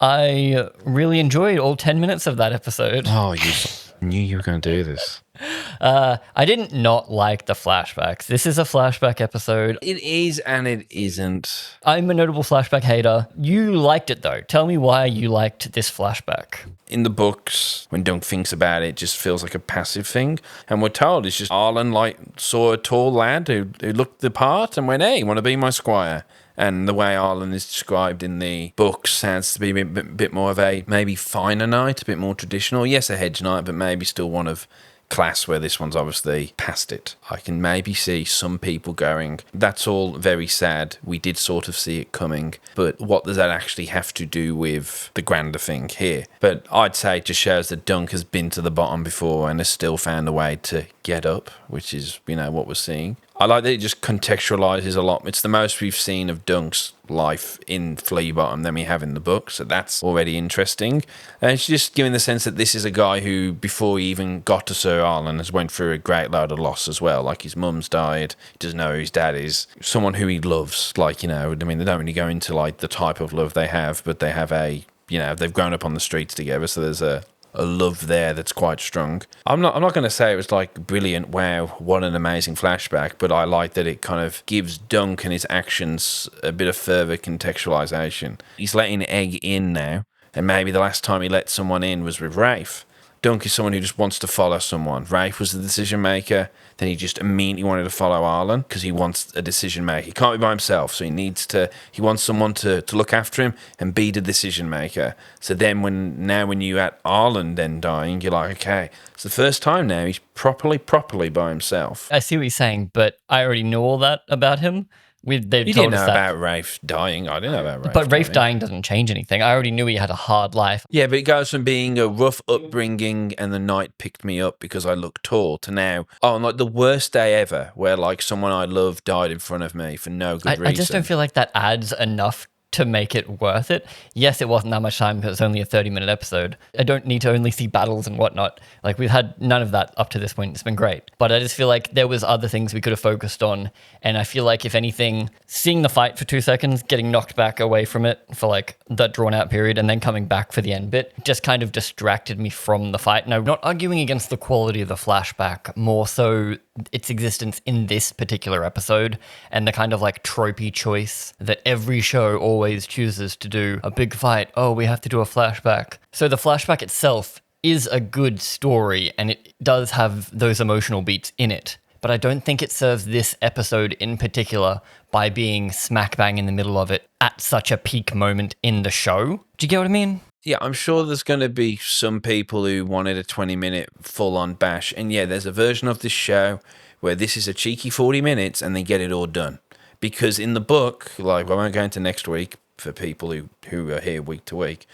I really enjoyed all 10 minutes of that episode. Oh, you knew you were going to do this. I didn't not like the flashbacks. This is a flashback episode. It is and it isn't. I'm a notable flashback hater. You liked it though. Tell me why you liked this flashback. In the books, when Dunk thinks about it, it just feels like a passive thing. And we're told it's just Arlen saw a tall lad who looked the part and went, hey, you want to be my squire? And the way Arlen is described in the books sounds to be a bit more of a maybe finer knight, a bit more traditional. Yes, a hedge knight, but maybe still one of class, where this one's obviously past it. I can maybe see some people going, that's all very sad. We did sort of see it coming, but what does that actually have to do with the grander thing here? But I'd say it just shows that Dunk has been to the bottom before and has still found a way to get up, which is, what we're seeing. I like that it just contextualizes a lot. It's the most we've seen of Dunk's life in Flea Bottom than we have in the book, so that's already interesting. And it's just giving the sense that this is a guy who, before he even got to Sir Arlen, has went through a great load of loss as well. Like, his mum's died, he doesn't know who his dad is, someone who he loves. They don't really go into, the type of love they have, but they have they've grown up on the streets together, so there's a love there that's quite strong. I'm not going to say it was brilliant, wow, what an amazing flashback, but I like that it kind of gives Dunk and his actions a bit of further contextualization. He's letting Egg in now, and maybe the last time he let someone in was with Rafe. Dunk is someone who just wants to follow someone. Rafe was the decision maker, then he just immediately wanted to follow Arlen because he wants a decision maker. He can't be by himself, so he wants someone to look after him and be the decision maker. So then when you at Arlen then dying, you're like, okay, it's the first time now he's properly by himself. I see what you're saying, but I already know all that about him. You didn't know about Rafe dying. I didn't know about Rafe. But Rafe dying doesn't change anything. I already knew he had a hard life. Yeah, but it goes from being a rough upbringing and the night picked me up because I look tall to now, the worst day ever where someone I love died in front of me for no good reason. I just don't feel like that adds enough to make it worth it. Yes, it wasn't that much time because it's only a 30-minute episode. I don't need to only see battles and whatnot. We've had none of that up to this point. It's been great. But I just feel like there was other things we could have focused on. And I feel like, if anything, seeing the fight for 2 seconds, getting knocked back away from it for that drawn out period and then coming back for the end bit just kind of distracted me from the fight. No, not arguing against the quality of the flashback, more so its existence in this particular episode and the kind of tropey choice that every show always chooses to do. A big fight, we have to do a flashback. So the flashback itself is a good story and it does have those emotional beats in it, but I don't think it serves this episode in particular by being smack bang in the middle of it at such a peak moment in the show. Do you get what I mean? Yeah, I'm sure there's going to be some people who wanted a 20-minute full-on bash. And yeah, there's a version of this show where this is a cheeky 40 minutes and they get it all done. Because in the book, I won't go into next week for people who are here week to week,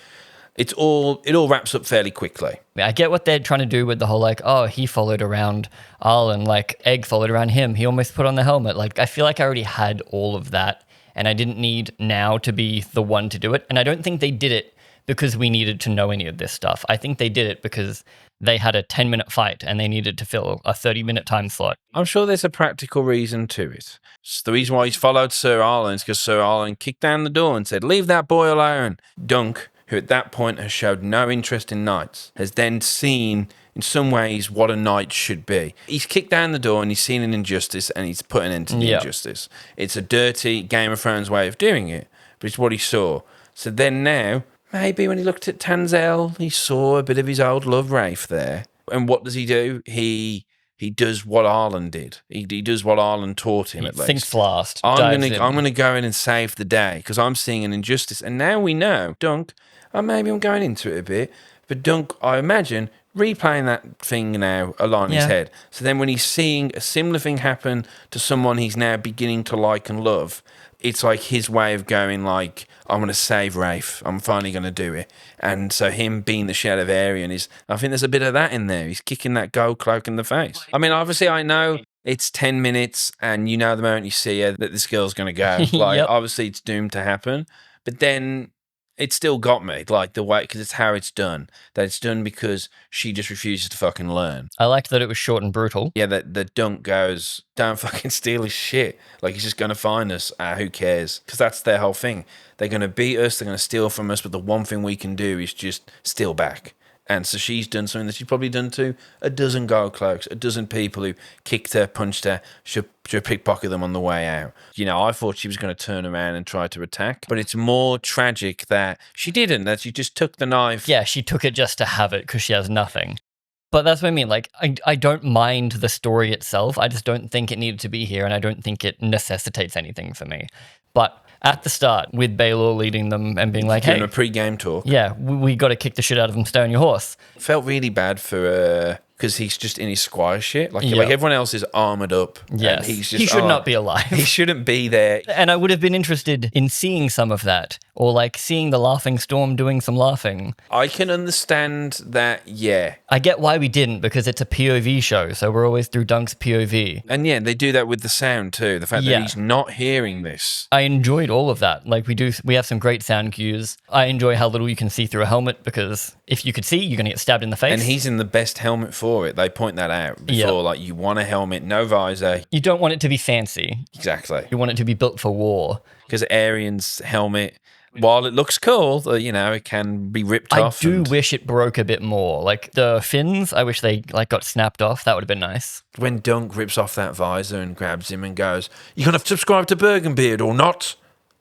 it all wraps up fairly quickly. I get what they're trying to do with the whole he followed around Arlen, Egg followed around him, he almost put on the helmet. I feel like I already had all of that and I didn't need now to be the one to do it. And I don't think they did it because we needed to know any of this stuff. I think they did it because they had a 10-minute fight and they needed to fill a 30-minute time slot. I'm sure there's a practical reason to it. The reason why he's followed Sir Arlen is because Sir Arlen kicked down the door and said, leave that boy alone. Dunk, who at that point has showed no interest in knights, has then seen in some ways what a knight should be. He's kicked down the door and he's seen an injustice and he's put an end to the injustice. It's a dirty Game of Thrones way of doing it, but it's what he saw. So then now, maybe when he looked at Ansell, he saw a bit of his old love Rafe there. And what does he do? He does what Arlen did. He does what Arlen taught him, at least. Thinks last. I'm going to go in and save the day because I'm seeing an injustice. And now we know, Dunk, maybe I'm going into it a bit, but Dunk, I imagine, replaying that thing now along his head. So then when he's seeing a similar thing happen to someone he's now beginning to like and love, it's his way of going I'm going to save Rafe. I'm finally going to do it. And so him being the shadow of Aerion I think there's a bit of that in there. He's kicking that gold cloak in the face. I mean, obviously I know it's 10 minutes and the moment you see her that this girl's going to go. Obviously it's doomed to happen. But then it still got me, like the way, because it's how it's done. That it's done because she just refuses to fucking learn. I liked that it was short and brutal. Yeah, that the Dunk goes, don't fucking steal his shit. Like, he's just going to find us. Who cares? Because that's their whole thing. They're going to beat us, they're going to steal from us, but the one thing we can do is just steal back. And so she's done something that she's probably done to a dozen gold cloaks, a dozen people who kicked her, punched her, she'll pickpocket them on the way out. You know, I thought she was going to turn around and try to attack, but it's more tragic that she didn't, that she just took the knife. Yeah, she took it just to have it because she has nothing. But that's what I mean. Like, I don't mind the story itself. I just don't think it needed to be here, and I don't think it necessitates anything for me. But at the start, with Baelor leading them and being like, hey, a pre-game talk. Yeah, we got to kick the shit out of him, stay on your horse. Felt really bad for because he's just in his squire shit. Like everyone else is armored up. Yes. And he's just, he should not be alive. He shouldn't be there. And I would have been interested in seeing some of that, or like seeing the laughing storm doing some laughing. I can understand that, yeah. I get why we didn't, because it's a POV show, so we're always through Dunk's POV. And yeah, they do that with the sound too. The fact that he's not hearing this. I enjoyed all of that. Like we have some great sound cues. I enjoy how little you can see through a helmet, because if you could see, you're going to get stabbed in the face. And he's in the best helmet for it. They point that out before. Like, you want a helmet, no visor. You don't want it to be fancy. Exactly. You want it to be built for war. Because Aerion's helmet, while it looks cool, you know, it can be ripped off. I do wish it broke a bit more. Like the fins, I wish they like got snapped off. That would have been nice. When Dunk rips off that visor and grabs him and goes, "You're gonna have to subscribe to Bergenbeard or not."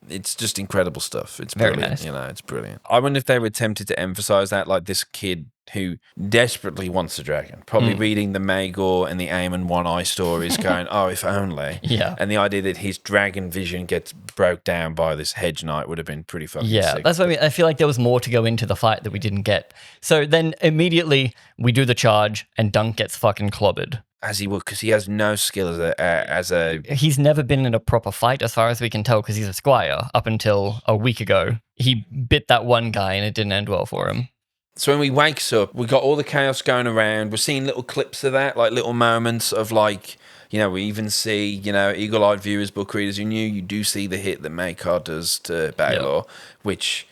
It's just incredible stuff. It's brilliant. Very nice. You know, it's brilliant. I wonder if they were tempted to emphasize that, like this kid who desperately wants a dragon, probably reading the Maegor and the Aemon One Eye stories, going, "Oh, if only." Yeah. And the idea that his dragon vision gets broke down by this Hedge Knight would have been pretty fucking sick. That's what I mean. I feel like there was more to go into the fight that we didn't get. So then immediately we do the charge and Dunk gets fucking clobbered. As he would, because he has no skill as a... He's never been in a proper fight, as far as we can tell, because he's a squire up until a week ago. He bit that one guy and it didn't end well for him. So when we wakes up, we got all the chaos going around. We're seeing little clips of that, like little moments of like, you know, we even see, you know, eagle-eyed viewers, book readers who knew, you do see the hit that Maekar does to Baelor, which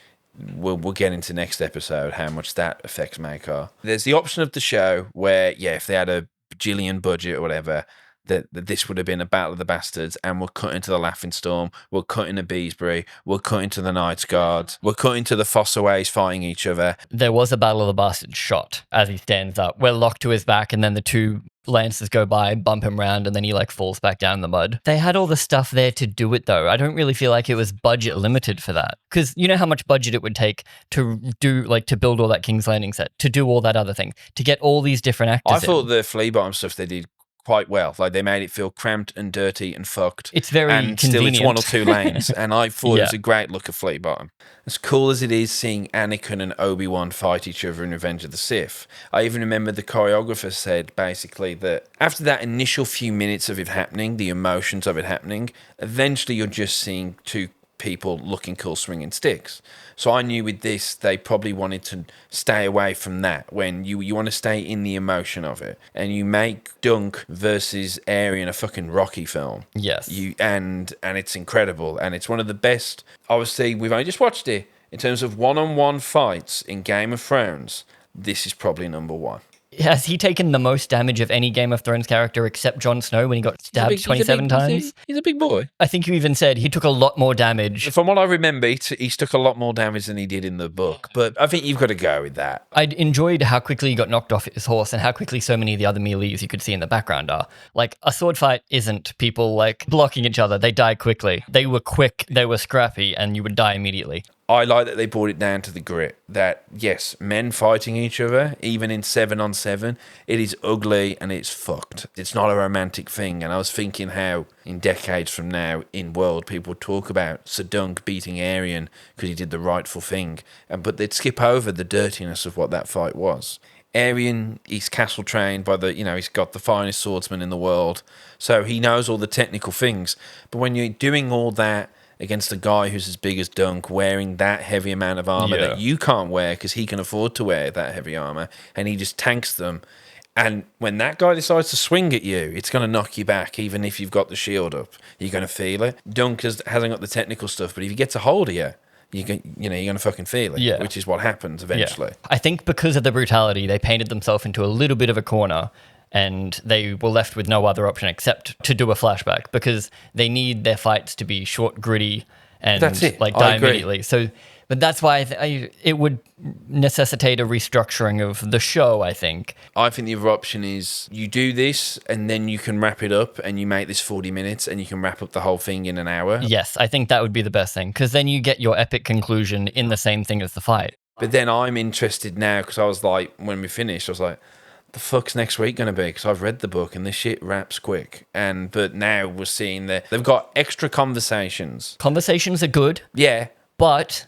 we'll get into next episode, how much that affects Maekar. There's the option of the show where, yeah, if they had a bajillion budget or whatever, that this would have been a Battle of the Bastards, and we'll cut into the Laughing Storm, we'll cut into Beesbury, we'll cut into the Knights Guard, we'll cut into the Fossaways fighting each other. There was a Battle of the Bastards shot as he stands up. We're locked to his back, and then the two Lancers go by, bump him round, and then he like falls back down in the mud. They had all the stuff there to do it though. I don't really feel like it was budget limited for that, because you know how much budget it would take to do, like, to build all that King's Landing set, to do all that other thing, to get all these different actors. I thought the Flea bottom stuff they did quite well. Like, they made it feel cramped and dirty and fucked. It's very and convenient. Still it's one or two lanes. And I thought it was a great look of Flea bottom. As cool as it is seeing Anakin and Obi-Wan fight each other in Revenge of the Sith, I even remember the choreographer said basically that after that initial few minutes of it happening, the emotions of it happening, eventually you're just seeing two people looking cool swinging sticks. So I knew with this they probably wanted to stay away from that. When you want to stay in the emotion of it, and you make Dunk versus Aerion a fucking Rocky film. Yes. And it's incredible, and it's one of the best. Obviously, we've only just watched it. In terms of one-on-one fights in Game of Thrones, this is probably number one. Has he taken the most damage of any Game of Thrones character except Jon Snow when he got stabbed 27 times? He's a big boy. I think you even said he took a lot more damage. From what I remember, he took a lot more damage than he did in the book. But I think you've got to go with that. I enjoyed how quickly he got knocked off his horse and how quickly so many of the other melees you could see in the background are. Like, a sword fight isn't people, like, blocking each other. They die quickly. They were quick, they were scrappy, and you would die immediately. I like that they brought it down to the grit. That, yes, men fighting each other, even in 7-on-7, it is ugly and it's fucked. It's not a romantic thing. And I was thinking how, in decades from now, in World, people would talk about Sir Dunk beating Aerion because he did the rightful thing. But they'd skip over the dirtiness of what that fight was. Aerion, he's castle trained by he's got the finest swordsman in the world. So he knows all the technical things. But when you're doing all that against a guy who's as big as Dunk, wearing that heavy amount of armor that you can't wear because he can afford to wear that heavy armor, and he just tanks them. And when that guy decides to swing at you, it's going to knock you back, even if you've got the shield up. You're going to feel it. Dunk hasn't got the technical stuff, but if he gets a hold of you, you're going to fucking feel it, Yeah. which is what happens eventually. Yeah. I think because of the brutality, they painted themselves into a little bit of a corner, and they were left with no other option except to do a flashback because they need their fights to be short, gritty, and That's it. like I die agree. immediately. So, but that's why it would necessitate a restructuring of the show, I think. I think the other option is you do this and then you can wrap it up and you make this 40 minutes and you can wrap up the whole thing in an hour. Yes, I think that would be the best thing because then you get your epic conclusion in the same thing as the fight. But then I'm interested now because I was like, when we finished, I was like, the fuck's next week going to be? Because I've read the book and this shit wraps quick. But now we're seeing that they've got extra conversations. Conversations are good, Yeah. but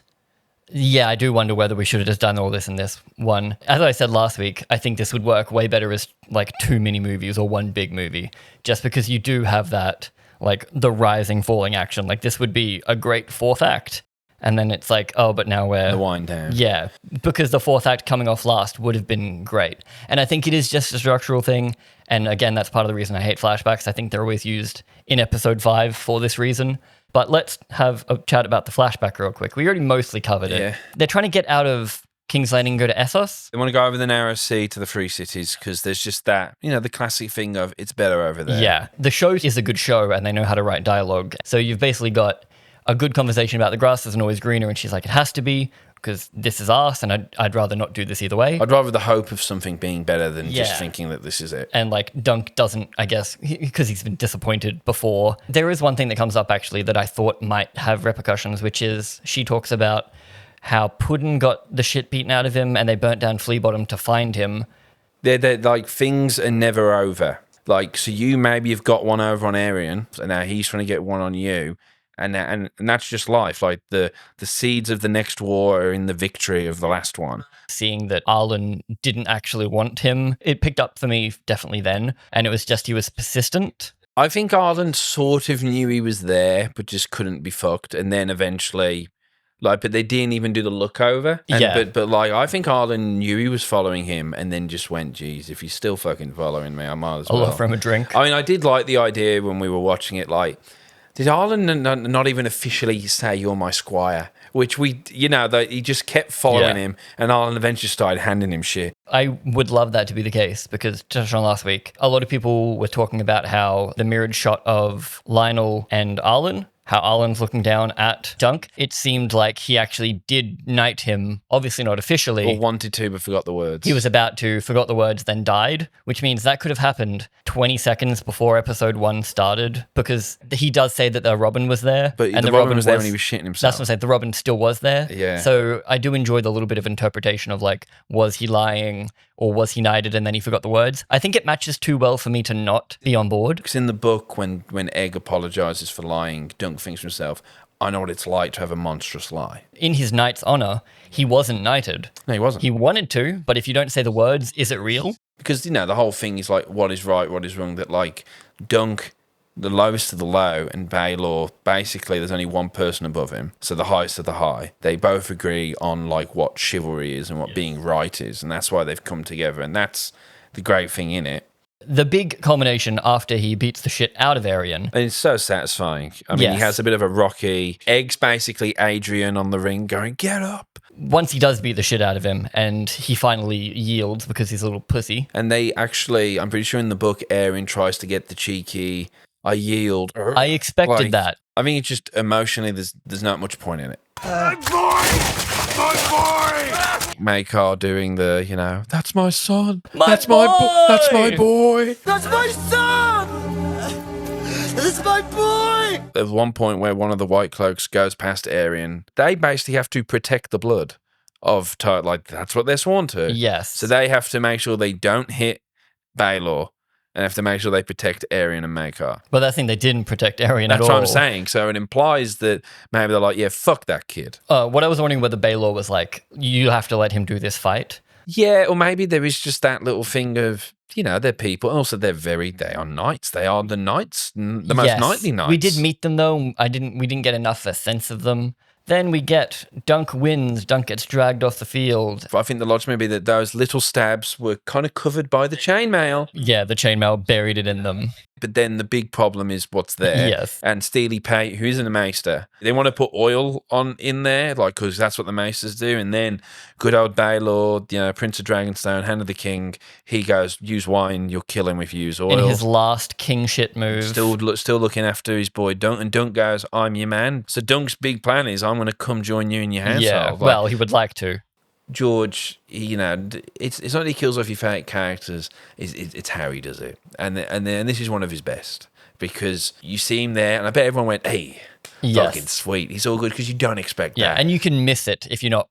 yeah, I do wonder whether we should have just done all this in this one. As I said last week, I think this would work way better as like 2 mini movies or 1 big movie, just because you do have that, like the rising, falling action. Like this would be a great 4th act. And then it's like, oh, but now we're... The wind down. Yeah, because the 4th act coming off last would have been great. And I think it is just a structural thing. And again, that's part of the reason I hate flashbacks. I think they're always used in episode 5 for this reason. But let's have a chat about the flashback real quick. We already mostly covered it. Yeah. They're trying to get out of King's Landing and go to Essos. They want to go over the narrow sea to the Free Cities because there's just that, the classic thing of it's better over there. Yeah, the show is a good show and they know how to write dialogue. So you've basically got a good conversation about the grass isn't always greener, and she's like, it has to be because this is us, and I'd rather not do this either way. I'd rather the hope of something being better than Yeah. just thinking that this is it. And like Dunk doesn't, I guess, because he's been disappointed before. There is one thing that comes up actually that I thought might have repercussions, which is she talks about how Puddin got the shit beaten out of him and they burnt down Flea Bottom to find him. They're like, things are never over. Like, so maybe you've got one over on Aerion, and now he's trying to get one on you. And that's just life. Like the seeds of the next war are in the victory of the last one. Seeing that Arlen didn't actually want him, it picked up for me definitely then. And it was just he was persistent. I think Arlen sort of knew he was there, but just couldn't be fucked. And then eventually, but they didn't even do the look over. Yeah. But I think Arlen knew he was following him and then just went, geez, if he's still fucking following me, I might as well. I'll offer him a drink. I mean, I did like the idea when we were watching it, did Arlen not even officially say, you're my squire? Which he just kept following him, and Arlen eventually started handing him shit. I would love that to be the case because, just on last week, a lot of people were talking about how the mirrored shot of Lionel and Arlen, how Arlen's looking down at Dunk, it seemed like he actually did knight him, obviously not officially. Or wanted to, but forgot the words. He was about to, forgot the words, then died, which means that could have happened 20 seconds before episode 1 started, because he does say that the Robin was there. But and the Robin was there when he was shitting himself. That's what I'm saying. The Robin still was there. Yeah. So I do enjoy the little bit of interpretation of was he lying or was he knighted and then he forgot the words? I think it matches too well for me to not be on board. Because in the book, when Egg apologizes for lying, Dunk thinks to himself, I know what it's like to have a monstrous lie. In his knight's honor, he wasn't knighted. No, he wasn't. He wanted to, but if you don't say the words, is it real? Because, the whole thing is what is right, what is wrong, that Dunk, the lowest of the low, and Baelor, basically there's only one person above him, so the highest of the high. They both agree on what chivalry is and what being right is, and that's why they've come together, and that's the great thing in it. The big culmination after he beats the shit out of Aerion. And it's so satisfying. I mean, Yes. He has a bit of a rocky... Egg's basically Adrian on the ring going, get up! Once he does beat the shit out of him and he finally yields because he's a little pussy. And they actually, I'm pretty sure in the book, Aerion tries to get the cheeky, I yield. I expected that. I think it's just emotionally, there's not much point in it. My boy! My boy! Makar doing the, that's my son. My that's boy! That's my boy. That's my son! That's my boy! There's one point where one of the White Cloaks goes past Aerion. They basically have to protect the blood of that's what they're sworn to. Yes. So they have to make sure they don't hit Baelor and have to make sure they protect Aerion and Makar. But that thing, they didn't protect Aerion at all. That's what I'm saying. So it implies that maybe they're yeah, fuck that kid. What I was wondering whether Baelor was you have to let him do this fight. Yeah, or maybe there is just that little thing of, they're people. And also, they are knights. They are the knights, the most Yes. knightly knights. We did meet them though. We didn't get enough a sense of them. Then we get Dunk wins. Dunk gets dragged off the field. I think the logic may be that those little stabs were kind of covered by the chainmail. Yeah, the chainmail buried it in them. But then the big problem is what's there. Yes. And Steely Pate, who isn't a maester, they want to put oil on in there, like, because that's what the maesters do. And then good old Baelor, Prince of Dragonstone, Hand of the King, he goes, use wine, you'll kill him if you use oil. In his last king shit move. Still looking after his boy Dunk, and Dunk goes, I'm your man. So Dunk's big plan is, I'm going to come join you in your household. Yeah, well, he would like to. George, it's not that he kills off your favourite characters, it's how he does it. And this is one of his best, because you see him there, and I bet everyone went, hey, fucking sweet. He's all good, because you don't expect that. Yeah, and you can miss it if you're not,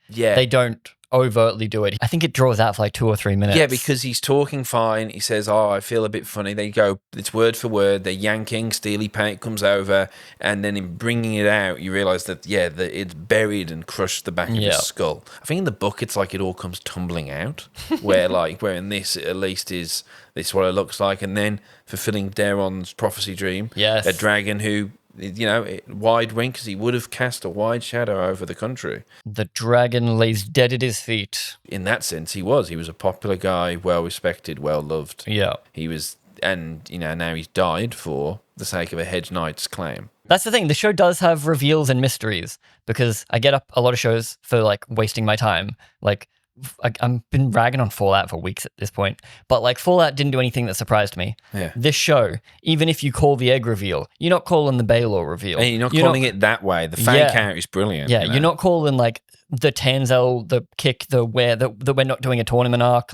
Yeah. They don't overtly do it. I think it draws out for 2 or 3 minutes. Yeah, because he's talking fine. He says, I feel a bit funny. They go, it's word for word. They're yanking. Steely Pate comes over. And then in bringing it out, you realise that, that it's buried and crushed the back of his skull. I think in the book, it's like it all comes tumbling out. where in this, at least, is this what it looks like. And then fulfilling Daeron's prophecy dream. Yes. A dragon who... wide wing, because he would have cast a wide shadow over the country. The dragon lays dead at his feet. In that sense, he was a popular guy, well respected, well loved. Yeah. He was, and now he's died for the sake of a Hedge Knight's claim. That's the thing. The show does have reveals and mysteries, because I get up a lot of shows for wasting my time. I've been ragging on Fallout for weeks at this point, but Fallout didn't do anything that surprised me. Yeah. This show, even if you call the egg reveal, you're not calling the Baelor reveal. And you're not calling it that way. The fake out is brilliant. Yeah, you're not calling the Ansell, the kick, the where, that we're not doing a tournament arc.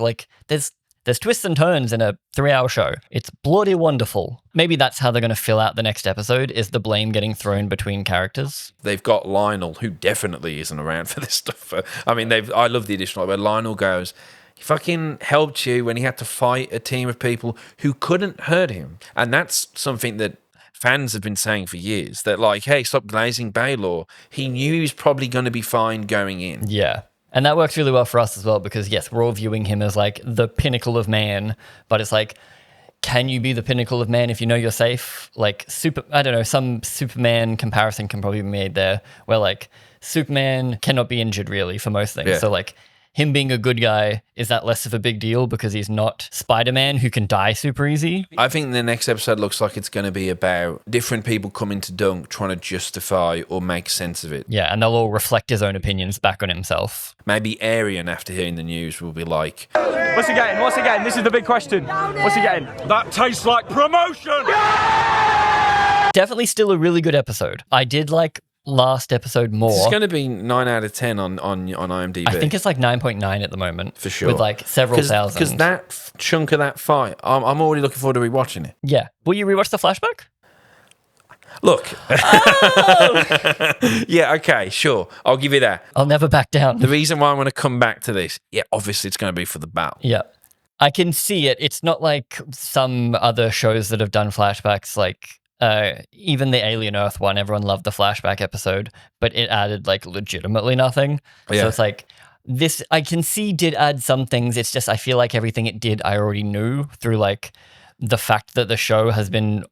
There's twists and turns in a 3-hour show. It's bloody wonderful. Maybe that's how they're going to fill out the next episode, is the blame getting thrown between characters. They've got Lionel, who definitely isn't around for this stuff. I love the additional where Lionel goes, he fucking helped you when he had to fight a team of people who couldn't hurt him. And that's something that fans have been saying for years, that hey, stop glazing Baelor. He knew he was probably going to be fine going in. Yeah. And that works really well for us as well, because yes, we're all viewing him as the pinnacle of man, but it's can you be the pinnacle of man if you know you're safe? I don't know, some Superman comparison can probably be made there, where Superman cannot be injured really for most things. Yeah. So him being a good guy, is that less of a big deal because he's not Spider-Man who can die super easy? I think the next episode looks like it's going to be about different people coming to Dunk trying to justify or make sense of it. Yeah, and they'll all reflect his own opinions back on himself. Maybe Aerion, after hearing the news, will be like, what's he getting? What's he getting? This is the big question. What's he getting? That tastes like promotion! Definitely still a really good episode. I did last episode more. It's going to be 9 out of 10 on IMDb. I think it's 9.9 at the moment. For sure. With several thousand. Because that chunk of that fight, I'm already looking forward to rewatching it. Yeah. Will you rewatch the flashback? Look. Oh! Yeah, okay, sure. I'll give you that. I'll never back down. The reason why I'm going to come back to this, obviously it's going to be for the battle. Yeah. I can see it. It's not like some other shows that have done flashbacks, even the Alien Earth one, everyone loved the flashback episode, but it added legitimately nothing. Yeah. So it's this, I can see did add some things. It's just, I feel like everything it did, I already knew through the fact that the show has been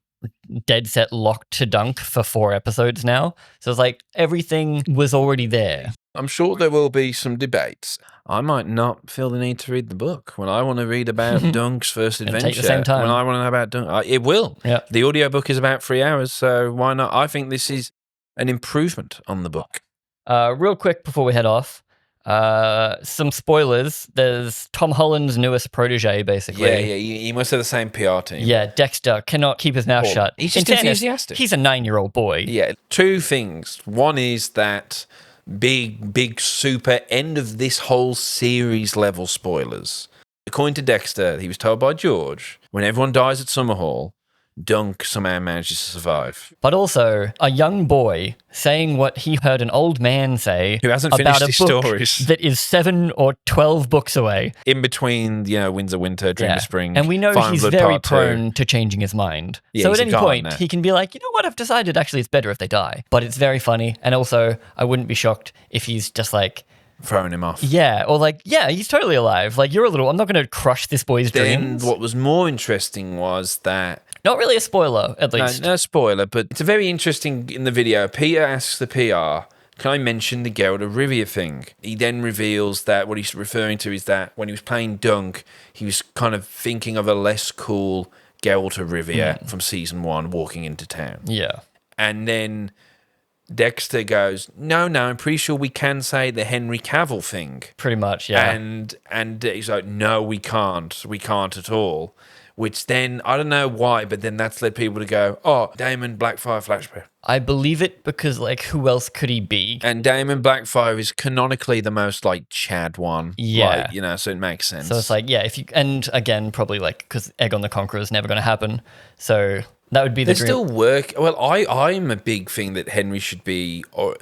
dead set locked to Dunk for 4 episodes now. So it's everything was already there. I'm sure there will be some debates. I might not feel the need to read the book. When I want to read about Dunk's first adventure, take the same time. when I want to know about Dunk, it will. Yeah. The audiobook is about 3 hours, so why not? I think this is an improvement on the book. Real quick before we head off, some spoilers. There's Tom Holland's newest protege, basically. Yeah, he must have the same PR team. Yeah, Dexter cannot keep his mouth shut. He's just In fairness, enthusiastic. He's a 9-year-old boy. Yeah, 2 things. One is that big, super end of this whole series level spoilers. According to Dexter, he was told by George, when everyone dies at Summerhall, Dunk somehow manages to survive. But also, a young boy saying what he heard an old man say Who hasn't about finished a his book stories. that is 7 or 12 books away. In between, Winds of Winter, Dream of Spring. And we know Fire and he's Blood very Part 2. prone to changing his mind. Yeah, so he's at a any point, gardener. he can be like, you know what, I've decided actually it's better if they die. But it's very funny. And also, I wouldn't be shocked if he's just throwing him off. yeah, or he's totally alive. You're I'm not going to crush this boy's Then dreams. what was more interesting was that... Not really a spoiler, at least. No spoiler, but it's a very interesting in the video. Peter asks the PR, can I mention the Geralt of Rivia thing? He then reveals that what he's referring to is that when he was playing Dunk, he was kind of thinking of a less cool Geralt of Rivia from season 1 walking into town. Yeah. And then Dexter goes, no, I'm pretty sure we can say the Henry Cavill thing. Pretty much, yeah. And he's like, no, we can't at all. Which then, I don't know why, but then that's led people to go, oh, Daemon Blackfire flashback. I believe it because, like, who else could he be? And Daemon Blackfire is canonically the most, like, Chad one. Yeah. Like, so it makes sense. So it's like, yeah, if you, and again, probably like, because Aegon the Conqueror is never going to happen. So that would be the They still work. Well, I'm a big thing that Henry should be a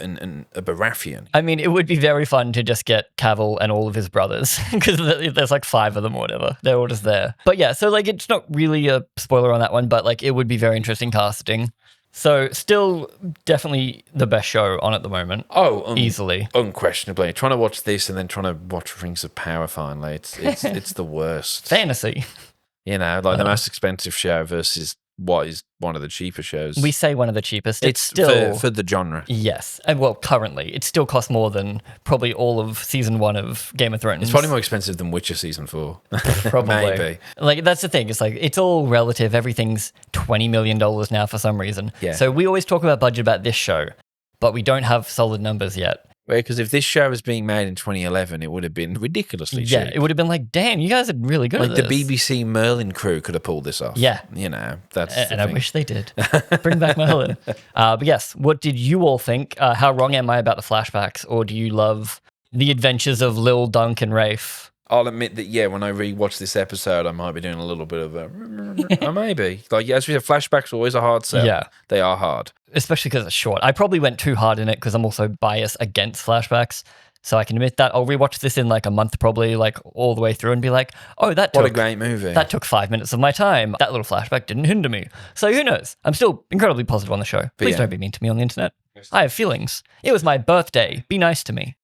Baratheon. I mean, it would be very fun to just get Cavill and all of his brothers, because there's like 5 of them or whatever. They're all just there. But yeah, so like it's not really a spoiler on that one, but like it would be very interesting casting. So still definitely the best show on at the moment. Oh, easily. Unquestionably. Trying to watch this and then trying to watch Rings of Power finally. It's the worst. Fantasy. Like the most expensive show versus what is one of the cheaper shows. We say one of the cheapest. It's still still for the genre. Yes. And well, currently it still costs more than probably all of season 1 of Game of Thrones. It's probably more expensive than Witcher season 4. Probably. Maybe. Like that's the thing. It's like it's all relative. Everything's $20 million now for some reason. Yeah. So we always talk about budget about this show, but we don't have solid numbers yet. Because if this show was being made in 2011, it would have been ridiculously cheap. Yeah, it would have been like, damn, you guys are really good at Like this. the BBC Merlin crew could have pulled this off. Yeah. That's the and I thing. wish they did. Bring back Merlin. But yes, what did you all think? How wrong am I about the flashbacks? Or do you love the adventures of Lil, Dunk, and Rafe? I'll admit that, when I rewatch this episode, I might be doing a little bit of a... maybe. Like, as we said, flashbacks are always a hard sell. Yeah. They are hard. Especially because it's short. I probably went too hard in it because I'm also biased against flashbacks. So I can admit that. I'll rewatch this in like a month probably, like all the way through and be like, oh, What a great movie. That took 5 minutes of my time. That little flashback didn't hinder me. So who knows? I'm still incredibly positive on the show. Please don't be mean to me on the internet. I have feelings. It was my birthday. Be nice to me.